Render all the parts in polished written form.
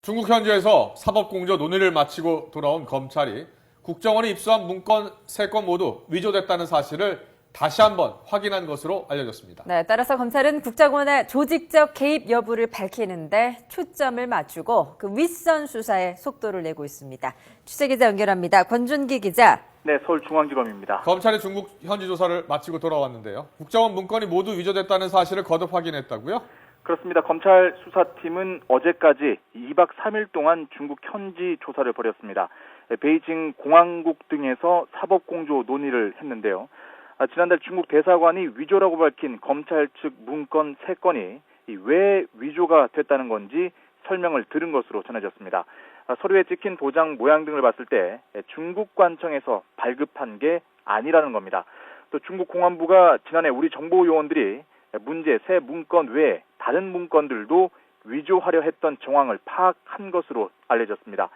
중국 현지에서 사법공조 논의를 마치고 돌아온 검찰이 국정원이 입수한 문건 3건 모두 위조됐다는 사실을 다시 한번 확인한 것으로 알려졌습니다. 네, 따라서 검찰은 국정원의 조직적 개입 여부를 밝히는데 초점을 맞추고 그 윗선 수사에 속도를 내고 있습니다. 취재기자 연결합니다. 권준기 기자. 네, 서울중앙지검입니다. 검찰이 중국 현지 조사를 마치고 돌아왔는데요. 국정원 문건이 모두 위조됐다는 사실을 거듭 확인했다고요? 그렇습니다. 검찰 수사팀은 어제까지 2박 3일 동안 중국 현지 조사를 벌였습니다. 베이징 공항국 등에서 사법공조 논의를 했는데요. 지난달 중국 대사관이 위조라고 밝힌 검찰 측 문건 3건이 왜 위조가 됐다는 건지 설명을 들은 것으로 전해졌습니다. 서류에 찍힌 도장 모양 등을 봤을 때 중국 관청에서 발급한 게 아니라는 겁니다. 또 중국 공안부가 지난해 우리 정보 요원들이 문제 새 문건 외에 다른 문건들도 위조하려 했던 정황을 파악한 것으로 알려졌습니다.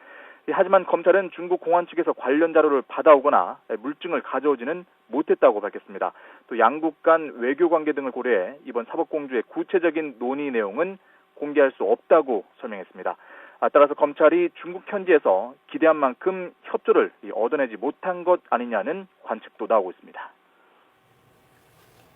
하지만 검찰은 중국 공안 측에서 관련 자료를 받아오거나 물증을 가져오지는 못했다고 밝혔습니다. 또 양국 간 외교 관계 등을 고려해 이번 사법공조의 구체적인 논의 내용은 공개할 수 없다고 설명했습니다. 따라서 검찰이 중국 현지에서 기대한 만큼 협조를 얻어내지 못한 것 아니냐는 관측도 나오고 있습니다.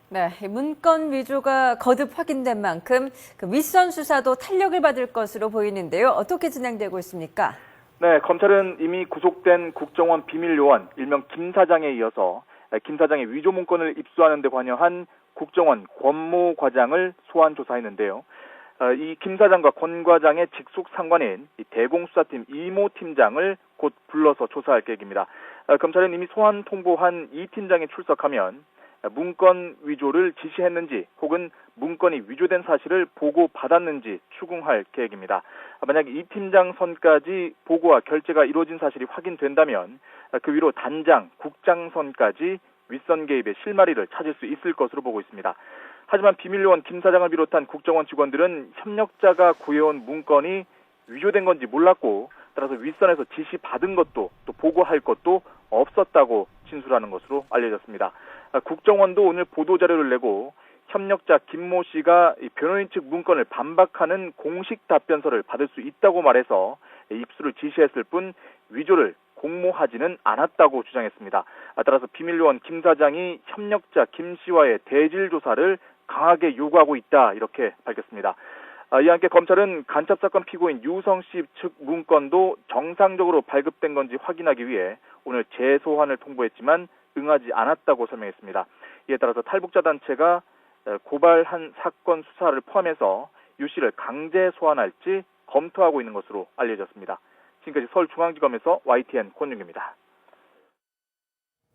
네, 문건 위조가 거듭 확인된 만큼 그 윗선 수사도 탄력을 받을 것으로 보이는데요. 어떻게 진행되고 있습니까? 네, 검찰은 이미 구속된 국정원 비밀요원 일명 김 사장에 이어서 김 사장의 위조 문건을 입수하는 데 관여한 국정원 권모 과장을 소환 조사했는데요. 이 김 사장과 권 과장의 직속 상관인 대공수사팀 이모 팀장을 곧 불러서 조사할 계획입니다. 검찰은 이미 소환 통보한 이 팀장이 출석하면 문건 위조를 지시했는지 혹은 문건이 위조된 사실을 보고받았는지 추궁할 계획입니다. 만약 이 팀장 선까지 보고와 결재가 이루어진 사실이 확인된다면 그 위로 단장, 국장 선까지 윗선 개입의 실마리를 찾을 수 있을 것으로 보고 있습니다. 하지만 비밀요원 김 사장을 비롯한 국정원 직원들은 협력자가 구해온 문건이 위조된 건지 몰랐고 따라서 윗선에서 지시받은 것도 또 보고할 것도 없었다고 진술하는 것으로 알려졌습니다. 국정원도 오늘 보도자료를 내고 협력자 김모 씨가 변호인 측 문건을 반박하는 공식 답변서를 받을 수 있다고 말해서 입수를 지시했을 뿐 위조를 공모하지는 않았다고 주장했습니다. 따라서 비밀요원 김 사장이 협력자 김 씨와의 대질 조사를 강하게 요구하고 있다 이렇게 밝혔습니다. 이와 함께 검찰은 간첩사건 피고인 유성 씨 측 문건도 정상적으로 발급된 건지 확인하기 위해 오늘 재소환을 통보했지만 응하지 않았다고 설명했습니다. 이에 따라서 탈북자 단체가 고발한 사건 수사를 포함해서 유 씨를 강제 소환할지 검토하고 있는 것으로 알려졌습니다. 지금까지 서울중앙지검에서 YTN 권윤기입니다.